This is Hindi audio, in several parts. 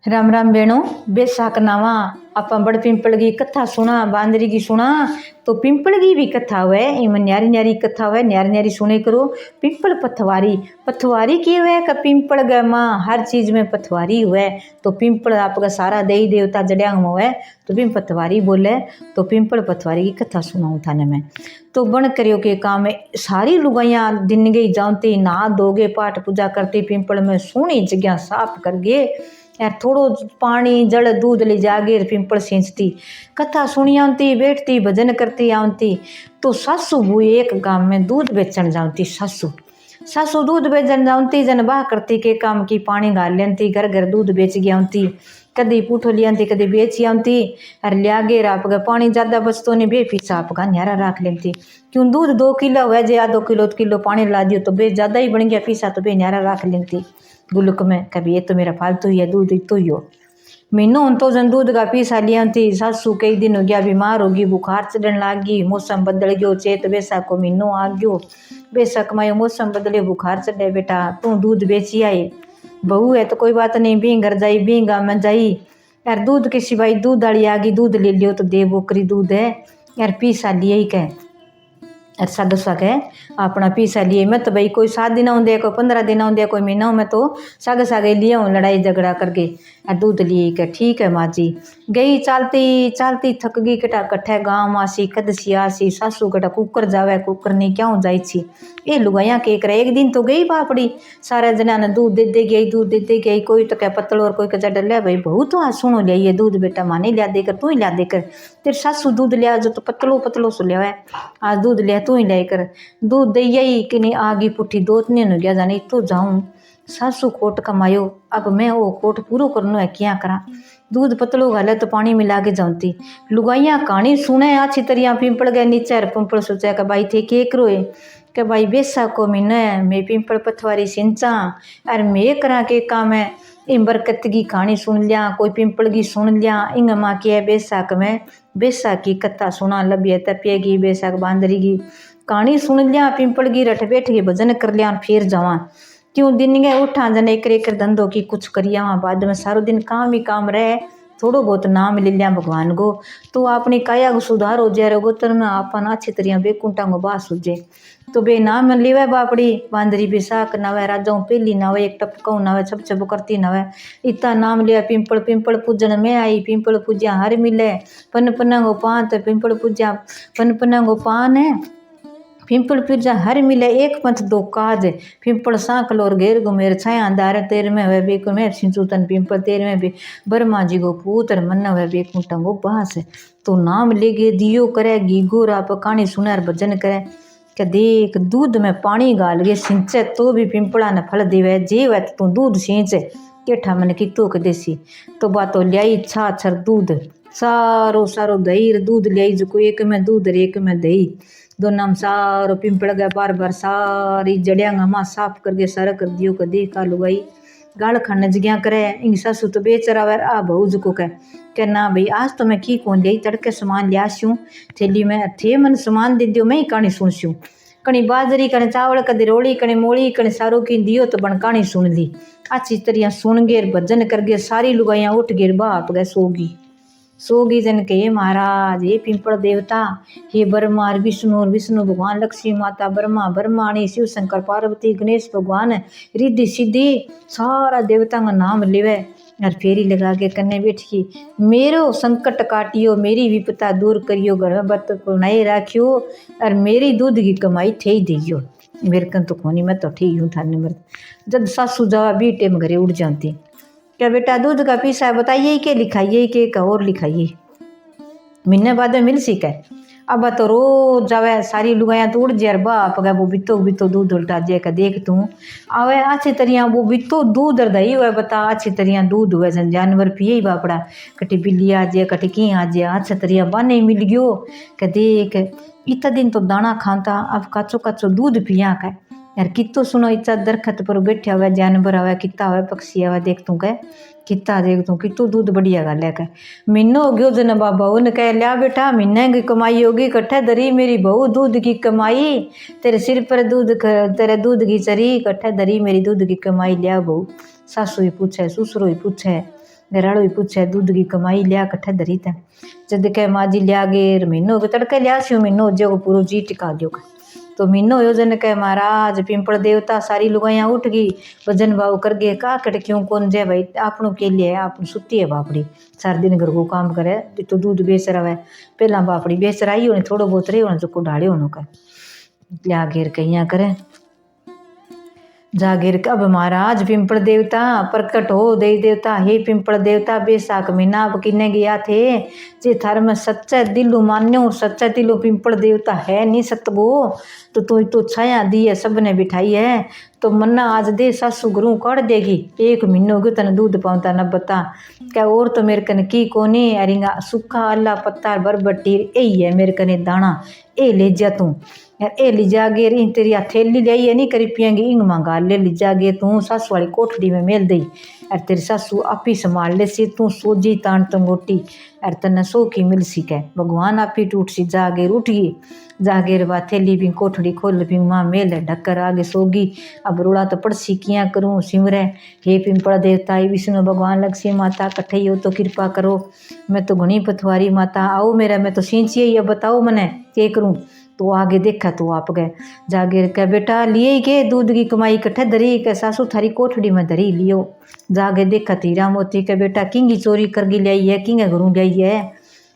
राम राम बेणो। बैसाख नावा आपा बड़ पिंपल की कथा सुना, बांदरी की सुना तो पिंपल की भी कथा हुए, इमें न्यारी न्यारी कथा हुए, न्यारी न्यारी सुने करो। पिंपल पथवारी पथवारी की हुए का पिंपल ग माँ हर चीज में पथवारी हुए, तो पिंपल आपका सारा देवी देवता जड़ियांग में हुए तो बिम पथवारी बोले। तो पिंपल पथवारी की कथा सुनाऊं थाने में। तो बन करियो के काम में सारी लुगाइयाँ दिन गई जाती, नहा धोगे पाठ पूजा करती, पिंपल में सोनी जगह साफ कर गे यार, थोड़ो पानी जल दूध ले जागे पिंपल सींचती, कथा सुनी आती, बैठती भजन करती आती। तो सासू बुई एक गांव में दूध बेचन जाती, सासू सासू दूध बेचन जाती, जन बाह करती के काम की पानी गाल लेती, घर घर दूध बेच गया आती, कदी पूठो ले आती कदी बेच आती। अर लिया गे आपका पानी ज्यादा बचतो नहीं, बे पीछा आपका न्यारा रख लेती, क्यों दूध 2 किलो है जे आधो किलो पानी ला दियो तो बे ज्यादा ही बन गया, पीछा तो बे न्यारा रख लेती गुलक में। कभी ये तो मेरा फालतू ही है, दूध तो ही हो मीनू तो जन दूध का पीसा लिया थी। सासू कई दिन हो गया बीमार होगी, बुखार चढ़ने लागी, मौसम बदल गयो, चेत बैसाख को महीनो आ गयो, बैसाख में मौसम बदले बुखार चढ़े, बेटा तू दूध बेची आई, बहू है तो कोई बात नहीं, भी घर जाई भी गाँव में जाई यार, दूध के सिवाय दूध वाली आ गई, दूध ले लियो तो दे बोकरी दूध है यार, पीसा लिए ही कह ऐसा दसा के अपना पीसा लिए। मैं तो भाई कोई 7 दिन आऊँ, कोई 15 दिन आऊँ, कोई महीना मैं तो सागे सागे लिए हूँ, लड़ाई झगड़ा करके दूध लिए के ठीक है माँ जी। गई चालती चालती थक गई, कटा कट्ठे गाँव आसी कदसी आसी, सासू कटा कुकर जावे, कुकर नहीं क्या हूँ जाई छी, ये लुगाइया के करे। एक दिन तो गई बापड़ी, सारे जना ने दूध दे गई, दूध दे गई, कोई तो क्या पतलो और कोई कचा डर भाई बहू तो आज सुनो लिया ये दूध बेटा माने लिया देकर, तू ही लिया देकर, तेरे सासू दूध लिया जो तो पतलो पतलो सो लिया आज दूध लिया तू ही लेकर, दूध दे यही कि नहीं आगी पुठी 2-3 हो गया जाने तो जाऊं, सासू कोट कमायो, अब मैं वो कोट पूरा करना है क्या करा, दूध पतलो गाले तो पानी मिला के जाती। लुगाइया कहानी सुने अच्छी तरह, पिंपल गए नीचे, पिंपल सोचा कि भाई थे के करो कि भाई बैसाख को महीना है, मैं पिंपल पथवारी सिंचा और मैं करा के काम है, इन बरकत की कहानी सुन लिया, कोई पिंपल की सुन लिया, इंग माँ की है बैसाख में बैसाख की कथा सुना लबिया तपिएगी, बैसाख बांदरी की कहानी सुन लिया, पिंपल की रट बैठ के भजन कर लिया, फिर जावा क्यों दिन गए उठा जन एक धंधों की कुछ करिया, वहाँ बाद में सारो दिन काम ही काम रहे, थोड़ो बहुत नाम ले लिया भगवान को, तो अपनी काया को सुधार हो जाए, गोतर में अपन अच्छी तरह बेकुंठा को बास हो जाए, तो बे नाम लेवे बापड़ी बांदरी बैसाख नवे, राजाओं पहली नवे, एक टपकाऊ नवे, छप छप करती नवे, इतना नाम लिया पिंपल। पिंपल पूजन में आई, पिंपल पूजा हर मिले, पन पन्ना गो पान तो पिंपल पूजा पन पन्ना गो पान है, पिंपल पूजा हर मिले, एक पंथ 2 काज, पिंपल सांकल और घेर गुमेर छाया अंधार, 13वें वे बेकुन में सिंचूतन पिंपल, 13वें भी ब्रह्मा जी को पुत्र मन वे बेकुंठा गो बास। तो नाम लेगे दियो करे घी आप कहानी सुनार भजन करे कि देख दूध में पानी गाल के सिंचे तो भी पिंपला ने फल देवे, जे वे तू दूध सींचे केठा मन की तोक देसी। तो बातो लियाई छाछर दूध, सारो सारो दही दूध लियाई, जो एक में दूध एक में दही, दोनों में सारो पिंपल गया बार बार सारी जड़ियाँ माँ साफ करके सारा कर दियो का देखा लुगाई गाल खाने जगह करे। इन सासू तो बेचरा आ बहू को कह ना भाई आज तो मैं की कौन ली तड़के सामान लिया सूँ थैली में, थे मन सामान दे दियो, मैं ही कहानी सुन सूँ, कणी बाजरी कणी चावल कदी रोली कणी मोली कणी सारो की दियो तो बन कहानी सुन ली, अच्छी तरह सुन गे भजन कर गे, सारी लुगाइयाँ उठ गे बाप गए सोगी जन के ये महाराज ये पिंपल देवता, हे ब्रह्मा विष्णु भगवान, लक्ष्मी माता ब्रह्मा ब्रह्माणी, शिव शंकर पार्वती गणेश भगवान, रिद्धि सिद्धि सारा देवता का नाम लेवे और फेरी लगा के कन्ने बैठ की, मेरो संकट काटियो, मेरी विपता दूर करियो, गर्भवत को नए राखियो और मेरी दूध की कमाई थे दियो। मेरे कन तो कोनी, मैं तो ठीक हूँ थाने मर्द। जब सासू जावा बी टेम घरे उड़ जाती, क्या बेटा दूध का पीसा बताइए के लिखाइए के और लिखाइए, महीने बाद में मिल सीखे। अब तो रोज जावे सारी लुगाइयाँ तो उड़ जाए, बाप गए वो बितो दूध उल्टा जे का देख तू आवे अच्छी तरह वो बितो दूध दही हुए, बता अच्छी तरह दूध हुए जन जानवर पिए ही बापड़ा, कटी बिल्ली आ जाए कटी की आ जाए, अच्छा तरह बाने मिल गयो के देख इतना दिन तो दाना खाता, अब काचो काचो दूध पिया का यार, कितो सुनो इतना दरखत पर बैठा हुआ जानवर आवे, किता हुआ पक्षी आवे, देख तू कह किता देख तू कितो दूध बढ़िया गा ले कह, महीनो हो गयो जन बहू ने कह लिया बेटा महीने की कमाई होगी, कट्ठे धरी मेरी बहू दूध की कमाई, तेरे सिर पर दूध तेरे दूध की चरी, कट्ठे धरी मेरी दूध की कमाई लिया बहू। सासू ही पूछे ससुरो ही पूछे घराड़ो ही पूछे दूध की कमाई लिया कट्ठे धरी था। जद कह माँ जी लिया गेर महीनों के तड़के लिया स्यो महीनो जो पूरा जी टिका गयो। तो महीनो हो जन कह महाराज पिंपल देवता सारी लुगाइयाँ उठ गई भजन भाव कर गए का कट क्यों कौन जे भाई आपनों के लिए आप सुती है बापड़ी 4 दिन घर को काम करे तो दूध बेच रहा है पहला बापड़ी बेच रही होने थोड़ा बहुत रहे होने जो ढाड़े होने का लिया घेर कहिया करे जागिर अब महाराज पिंपल देवता प्रकट हो दे देवता हे पिंपल देवता बैसाख महीना अब किन्ने गया थे जे थार में सच्चा दिलू मान्यो सच्चा दिलू पिंपल देवता है नहीं सतगो तो छाया दी है सबने बिठाई है तो मन्ना आज दे सासू गुरु कर देगी 1 महीनों के तन दूध पाऊंता न बता क्या और तो मेरे कने की कोनी अरिंगा सूखा अल्लाह पत्ता बरबट्टी यही है मेरे कने दाना ए ले जा तू यार ए लिजा गे री तेरी थैली ले आई नहीं करी पियेंगी इंग मंगा ले लिजा गे तू सासू वाली कोठड़ी में मेल दई अर तेरी सासू आप ही संभाल ले सी तू सोजी तान तंगोटी अर तने सो की मिल सी के भगवान आप ही टूट सी जागे उठ गई जागे रे थैली भी कोठड़ी खोल भी माँ मेल ढक्कर आगे सोगी अब रोड़ा तो पड़सी किया करूँ सिमरे हे पिंपल देवता विष्णु भगवान लक्ष्मी माता कट्ठे हो तो कृपा करो मैं तो घनी पथवारी माता आओ मेरा मैं तो सींचिए अब बताओ मने के करूँ तो आगे देखा तो आप गए जागे कह बेटा लिए के दूध की कमाई कट्ठे धरी के सासू थारी कोठड़ी में धरी लियो जागे देखा तीरा मोती के बेटा किंगी चोरी करगी लाई है किंगे घरों लाई है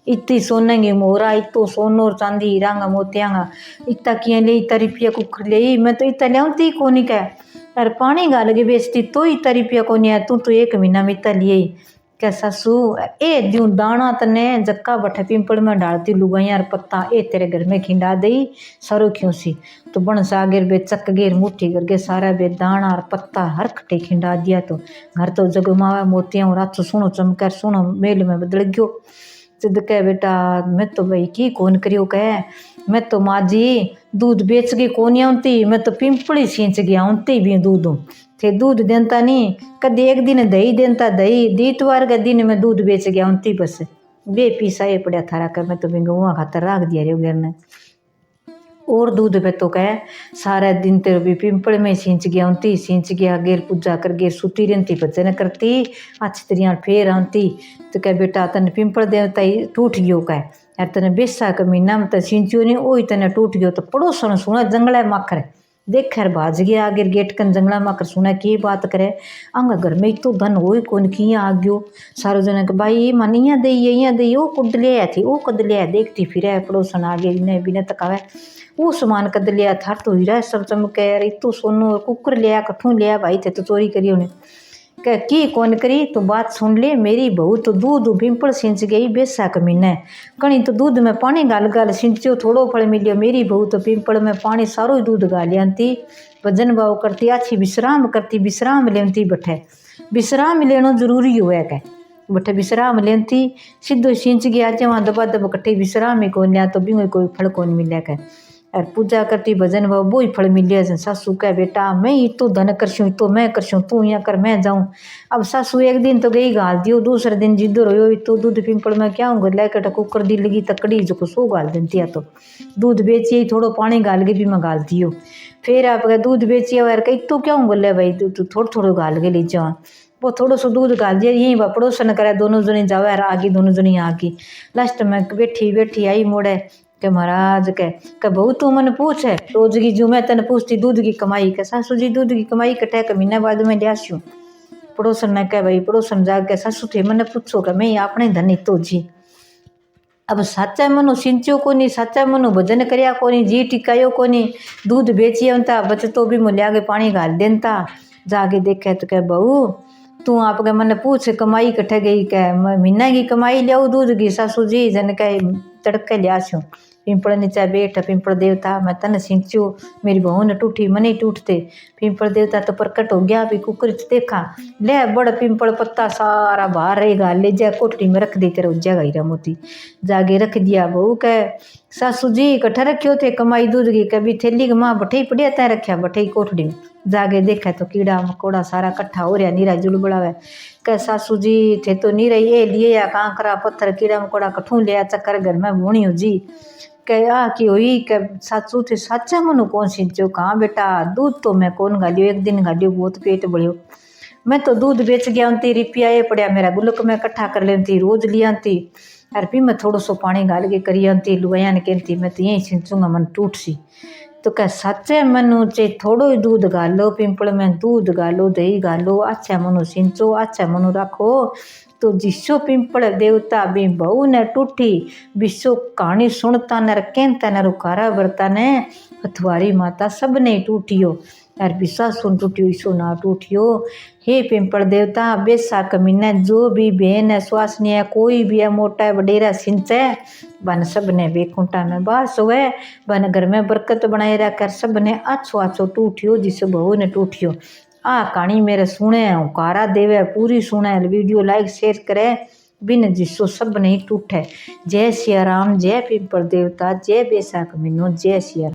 इतनी सोने की मोहरा इतो सोनो और चांदी हीरांगा मोतियांगा इतना किए ले इतना रुपया कुकर ले मैं तो इतना लियाती कोनी कह अरे पानी गाल के बेचती तो इतना रुपया कोनी है तू तो 1 महीना में इतना लिए क्या सासू ए द्यू दाना तने जक्का बठे पिंपल में डालती लुगाइया पत्ता ए तेरे घर में खिंडा दई सरो क्यों सी तो बन सागेर बे चक गेर मुट्ठी करके सारा बे दाना और पत्ता हर खटे खिंडा दिया तो घर तो जगमावा मोतियाँ रात सुनो चमकर सुनो मेल में बदल गयो जिद कह बेटा मैं तो भाई की कौन करियो कह मैं तो माँ जी दूध बेच के कौन आती मैं तो पिंपली सींच गया आती भी दूध थे दूध देता नहीं कद एक दिन दही देता दही दीतवार के दिन में दूध बेच गया आती बस बे पीसा ये पड़ा थारा कर मैं तो गवा खातर रख दिया रे घर ने और दूध पे तो कह सारा दिन तेरे भी पिंपल में सींच गया आती सींच गया गेर पूजा कर गेर सुती रहती भजन करती अच्छी तरिया फिर आती तो कह बेटा तन पिंपल देवता ही टूट गयो कह यार तने बैसाख महीना में तो सींचियो नहीं वही तने टूट गयो तो पड़ोसन सुना जंगला माखर देख खैर भाज गया आगे गेट कन जंगला माकर सुना की बात करे अंग घर में तो धन हो कौन किया आ गयो सारो जन के भाई मन यहाँ दई वो कुड लिया थी वो कद लिया देखती फिर पड़ोसन आगे इन्हें बिना तकावे वो सामान कद लिया था तो हीरा सब चमके इतो सोनो कुकर लिया कठू लिया भाई थे तो चोरी करी उन्हें कह की कौन करी तो बात सुन ले मेरी बहू तो दूध पिंपल सींच गई बैसाख महीने कणी तो दूध में पानी गाल गाल सींचो थोड़ो फल मिलियो मेरी बहू तो पिंपल में पानी सारो ही दूध गाल आती भजन भाव करती अच्छी विश्राम करती विश्राम लेती बठे विश्राम लेना जरूरी हुआ कह बठे विश्राम लेती सीधो सींच गया जहाँ दबा दब कट्ठे विश्राम ही कौन लिया तो भी कोई फल कौन मिले कह और पूजा करती भजन भाव वो ही फल मिले सासू कह बेटा मैं ही तो धन करशूँ तो मैं करशूँ तू यहाँ कर मैं जाऊँ अब सासू एक दिन तो गई गाल दियो दूसरे दिन जिधर हो तो दूध पिंपल में क्या हूँ लेकर कुकर दी लगी तकड़ी जो सो गाल देती है तो दूध बेचिए थोड़ो पानी गाल के भी मैं गाल दियो फिर आप दूध बेचिए यार कहीं तो क्या हूँ बोले भाई तू थोड़ा थोड़ा गाल के ले जाओ वो थोड़ा सा दूध गाल दिया यहीं वह पड़ोसन करे दोनों जने जावे आगे दोनों जनी आगे लास्ट में बैठी आई मोड़े के महाराज के बहू तू मन पूछ है रोज की जो मैं तन पूछती दूध की कमाई के सासू जी दूध की कमाई कटे के महीना बाद में लियास्यू पड़ोसन ने कह भाई पड़ोसन जाके सासू थे मैंने पूछो कि मैं अपने धनी तो जी अब साचा मनु सिंचो कोनी साचा मनु भजन करया कोनी जी टिकायो कोनी दूध बेचिए उनता बचतो भी मुलिया के पानी गाल देता जाके देखे तो कह बहू तू आपके मन पूछ कमाई कटे गई कह महीना की कमाई लियाऊ दूध की सासू जी जन कह तड़के लियास्यू पिंपल नीचा बैठ पिंपल देवता मैं तन सिंचू मेरी बहू ने टूटी मने टूटते पिंपल देवता तो प्रकट हो गया भी कुकर देखा ले बड़ पिंपल पत्ता सारा बाहर रहेगा ले जा कोठड़ी में रख दे तेरा उज्जागा हीरा मोती जागे रख दिया बहू कह सासू जी कट्ठा रखियो थे कमाई दूध की कभी थैली के माँ बठे पड़िया तय रखा बठे कोठड़ी में जागे देखा तो कीड़ा मकोड़ा सारा कट्ठा हो रहा नीरा जुड़ बड़ावे कह सासू जी थे तो नीरा ये लिए या कांकरा पत्थर कीड़ा मकोड़ा कठू लिया चक्कर घर में बोनी हो जी कह आ कि हुई कह सासू थे साचा मनु कौन सिंचो कहाँ बेटा दूध तो मैं कौन गालियो एक दिन गालियो बहुत पेट बढ़ियो मैं तो दूध बेच गया उनती रुपया ये पड़िया मेरा गुल्लक में इकट्ठा कर लेती रोज लियाती अर भी मैं थोड़ो सो पानी गाल के करी आती लुआया ने कहती मैं तो यही छिंचूंगा मन टूट सी तो कह सच्चे मनु चे थोड़ो ही दूध गालो पिंपल में दूध गालो दही गालो अच्छा मनु सिंचो अच्छा मनु रखो तो जिसो पिंपल देवता भी बहु ने टूटी विश्व कहानी सुनता न कहता न रुकारा बरता ने हथवारी माता सब ने टूटियो यार विश्वास सुन टूटियो ईसो ना टूटियो। हे पिंपल देवता बेसा कमीना जो भी बहन है स्वासनी है कोई भी है मोटा है वडेरा सिंचे बन सब ने बेकुंटा में बास हुए बन घर में बरकत बनाए रखकर सब ने अच्छो अच्छो टूटियो जिस बहू ने टूटियो। आ कहानी मेरे सुने हुकारा देवे पूरी सुने वीडियो लाइक शेयर करे बिन जिसो सब नहीं टूटे। जय सिया राम जय पिंपल देवता जय बैसाख मीनू जय सिया।